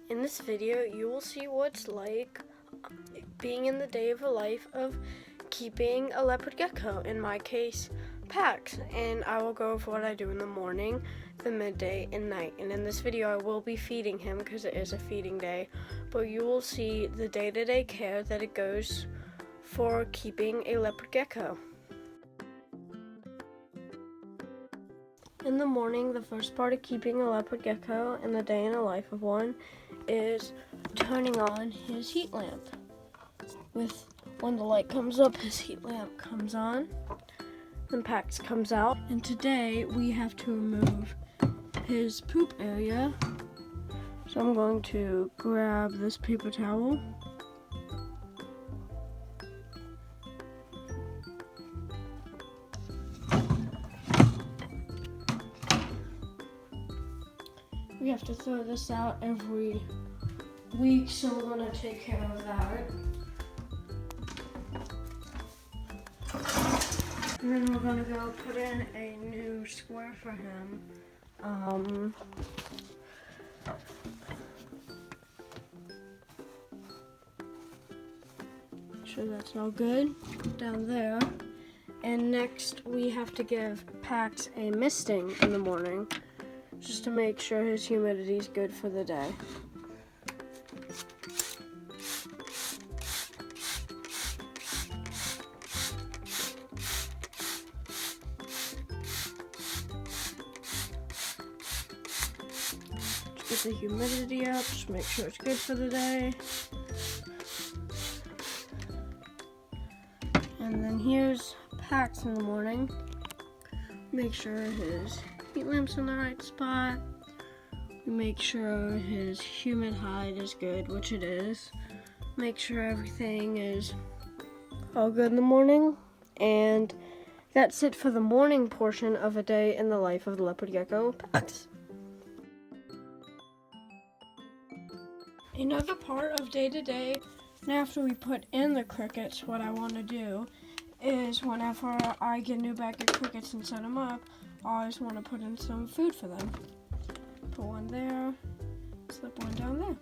In this video, you will see what it's like being in the day of a life of keeping a leopard gecko, in my case, Pax, and I will go over what I do in the morning, the midday, and night. And in this video, I will be feeding him because it is a feeding day, but you will see the day-to-day care that it goes for keeping a leopard gecko. In the morning, the first part of keeping a leopard gecko and the day in the life of one is turning on his heat lamp. When the light comes up, his heat lamp comes on, then Pax comes out. And today we have to remove his poop area. So I'm going to grab this paper towel. We have to throw this out every week, so we're going to take care of that. And then we're going to go put in a new square for him. Sure that's all good down there. And next we have to give Pax a misting in the morning, just to make sure his humidity is good for the day. Just get the humidity up, just make sure it's good for the day. And then here's Pax in the morning. Make sure his heat lamp's in the right spot. We make sure his humid hide is good, which it is. Make sure everything is all good in the morning. And that's it for the morning portion of a day in the life of the leopard gecko, Pax. Another part of day-to-day, and after we put in the crickets, what I want to do is whenever I get a new bag of crickets and set them up, I always want to put in some food for them. Put one there, slip one down there.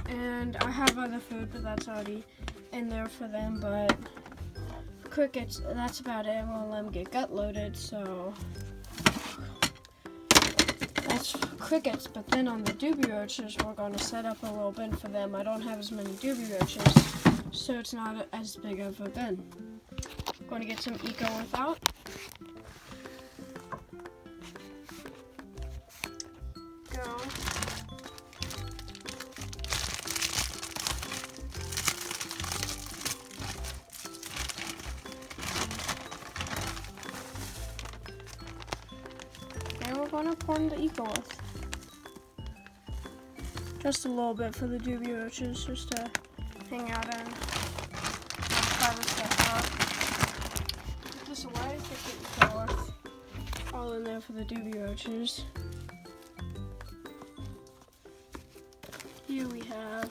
And I have other food, but that's already in there for them. But crickets, that's about it. We'll let them get gut loaded, so that's crickets. But then on the doobie roaches, we're going to set up a little bin for them. I don't have as many doobie roaches, so it's not as big of a bin. I'm going to get some Eco Without. Go. And we're going to pour in the Eco With. Just a little bit for the doobie roaches, just to hang out in. Try this stuff up. Put this away, take the Eco With. All in there for the doobie roaches. Here we have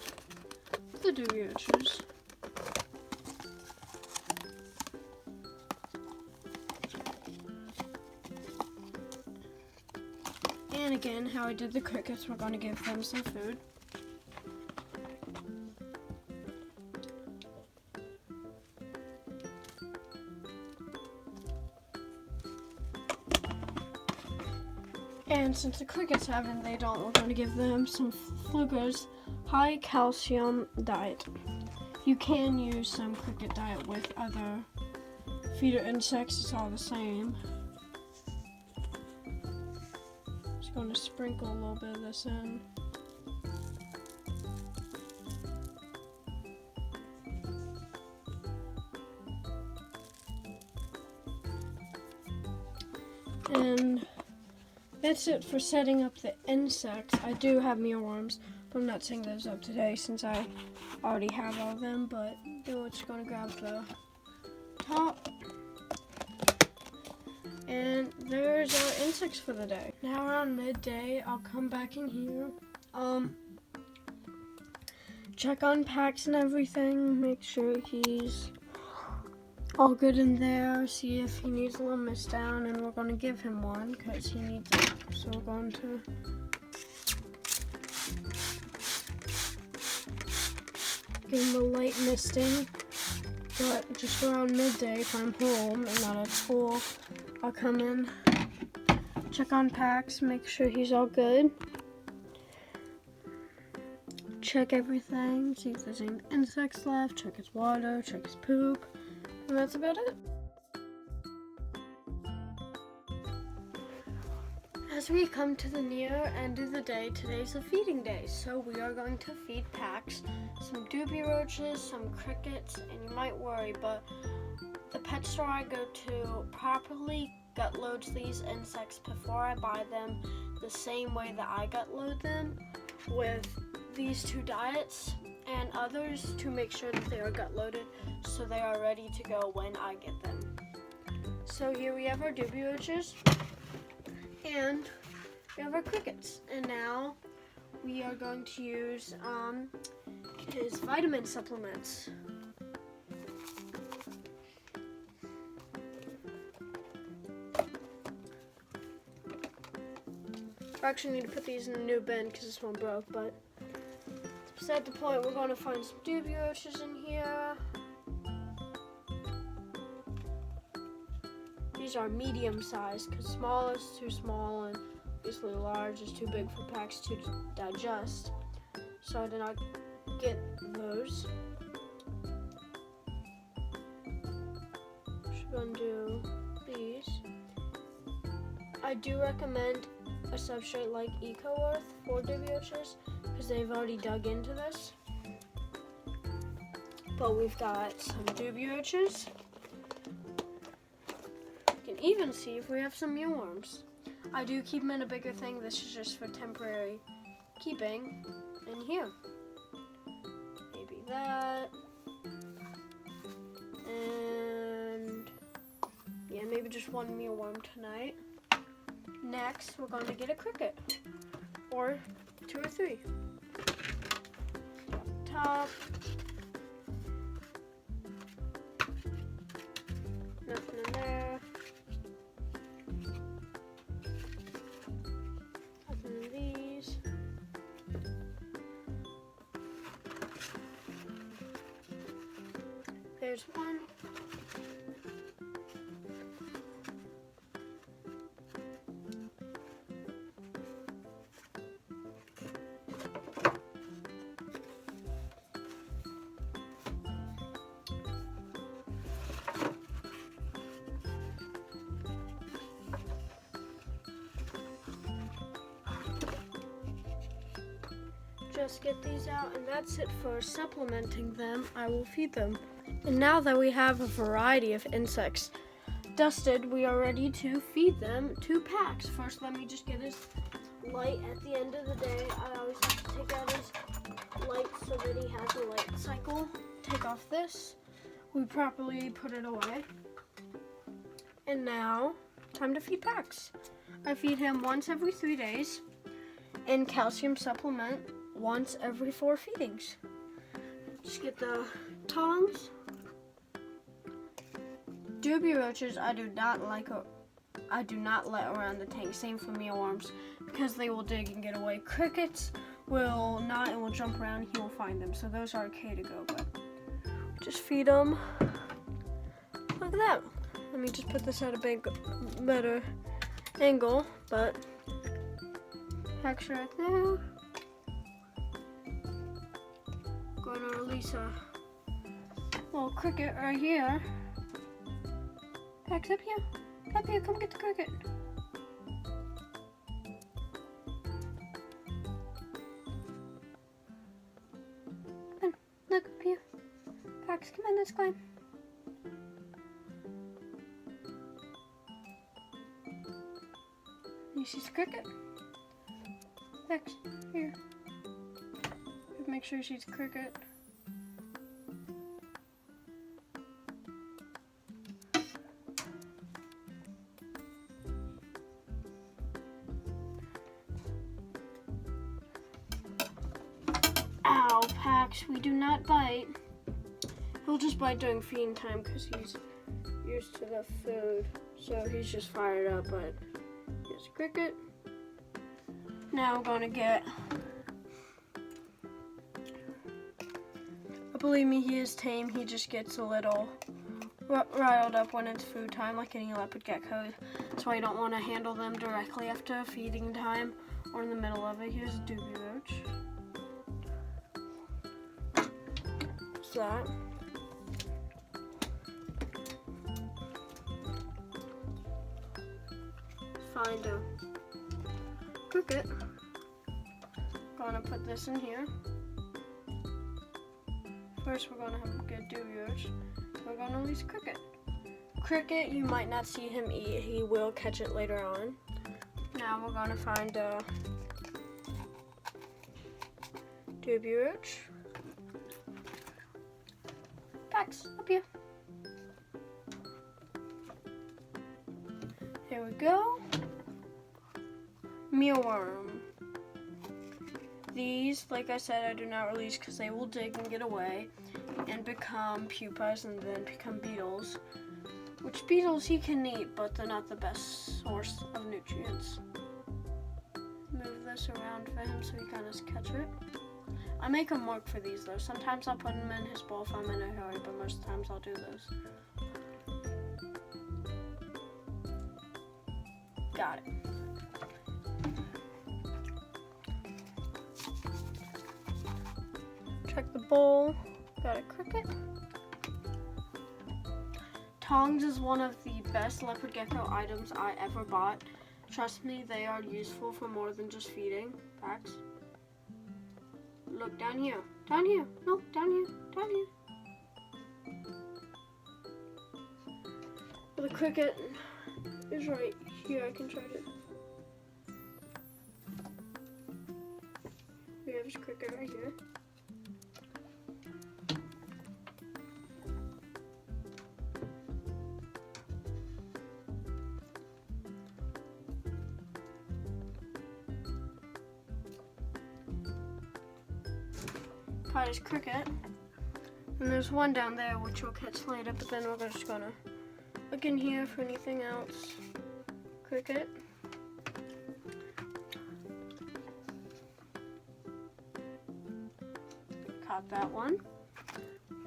the doobie roaches. And again, how I did the crickets, we're going to give them some food. And since the crickets haven't, we're going to give them some Fluger's high calcium diet. You can use some cricket diet with other feeder insects, it's all the same. Just going to sprinkle a little bit of this in. And that's it for setting up the insects. I do have mealworms, but I'm not setting those up today since I already have all of them. But we're just going to grab the top. And there's our insects for the day. Now around midday, I'll come back in here. Check on Pax and everything. Make sure he's all good in there. See if he needs a little mist down, and we're going to give him one because he needs it. So we're going to Give him a light misting, but just around midday if I'm home and not at school, I'll come in, check on Pax, make sure he's all good. Check everything, see if there's any insects left, check his water, check his poop, and that's about it. As we come to the near end of the day, today's a feeding day, so we are going to feed Pax some doobie roaches, some crickets, and you might worry, but the pet store I go to properly gut loads these insects before I buy them the same way that I gut load them, with these 2 diets and others to make sure that they are gut loaded so they are ready to go when I get them. So here we have our doobie roaches and we have our crickets, and now we are going to use his vitamin supplements. I actually need to put these in a new bin because this one broke, but beside the point, we're going to find some doobie roaches in here. These are medium sized because small is too small and obviously large is too big for Pax to digest. So I did not get those. Just gonna do these. I do recommend a substrate like EcoEarth for doobie roaches because they've already dug into this. But we've got some doobie roaches. You can even see if we have some mealworms. I do keep them in a bigger thing. This is just for temporary keeping in here. Maybe that. And yeah, maybe just one mealworm tonight. Next, we're going to get a cricket, or 2 or 3. Top. Nothing in there. Nothing in these. There's one. Just get these out, and that's it for supplementing them. I will feed them. And now that we have a variety of insects dusted, we are ready to feed them to Pax. First, let me just get his light at the end of the day. I always have to take out his light so that he has a light cycle. Take off this. We properly put it away. And now, time to feed Pax. I feed him once every 3 days and calcium supplement once every 4 feedings. Just get the tongs. Doobie roaches I do not let around the tank. Same for mealworms because they will dig and get away. Crickets will not and will jump around. He will find them. So those are okay to go, but just feed them. Look at that. Let me just put this at a better angle, but Pax right there. Going to release a little cricket right here. Pax up here. Up here, come get the cricket. Come on, look up here. Pax, come on, let's climb. You see the cricket? Pax, here. Make sure she sees cricket. Ow, Pax, we do not bite. He'll just bite during feeding time because he's used to the food. So he's just fired up, but here's a cricket. Now I'm gonna get believe me, he is tame. He just gets a little riled up when it's food time, like any leopard gecko. That's why you don't want to handle them directly after feeding time or in the middle of it. Here's a doobie roach. What's that? Find a cricket. Gonna put this in here. First, we're gonna have a good doobie roach. We're gonna release cricket. Cricket, you might not see him eat. He will catch it later on. Now we're gonna find a doobie roach. Pax, up here. There we go. Mealworm. These, like I said, I do not release because they will dig and get away and become pupas and then become beetles. Which beetles he can eat, but they're not the best source of nutrients. Move this around for him so he can just catch it. I make him work for these though. Sometimes I'll put him in his bowl if I'm in a hurry, but most of the times I'll do this. Got it. Check the bowl. Got a cricket. Tongs is one of the best leopard gecko items I ever bought. Trust me, they are useful for more than just feeding. Pax. Look down here. Down here. No, down here. Down here. Well, the cricket is right here. I can try to. We have his cricket right here. Caught his cricket. And there's one down there which we'll catch later, but then we're just gonna look in here for anything else. Cricket. Caught that one.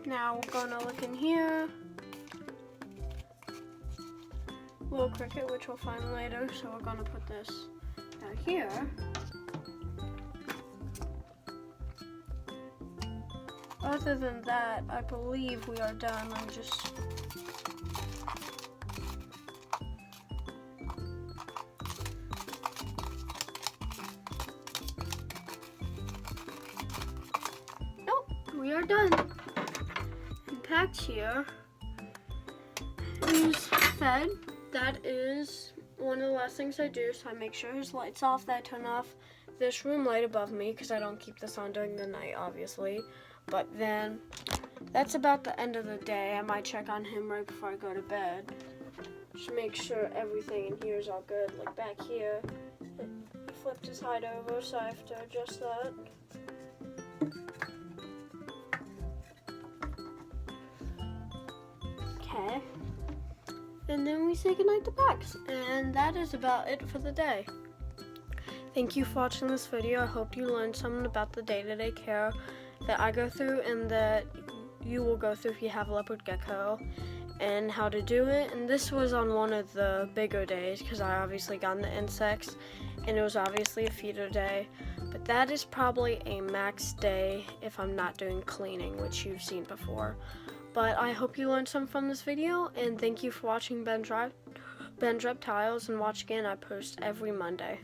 Now we're gonna look in here. Little cricket, which we'll find later, so we're gonna put this down here. Other than that, I believe we are done. I'm just... Nope, we are done. And Pax here is fed. That is one of the last things I do, so I make sure his light's off, that I turn off this room light above me, because I don't keep this on during the night, obviously. But then, that's about the end of the day. I might check on him right before I go to bed. Just make sure everything in here is all good. Like back here, he flipped his hide over, so I have to adjust that. Okay. And then we say goodnight to Pax. And that is about it for the day. Thank you for watching this video. I hope you learned something about the day-to-day care that I go through and that you will go through if you have a leopard gecko, and how to do it. And this was on one of the bigger days because I obviously got the insects and it was obviously a feeder day, but that is probably a max day if I'm not doing cleaning, which you've seen before. But I hope you learned something from this video, and thank you for watching Ben's Reptiles, and watch again. I post every Monday.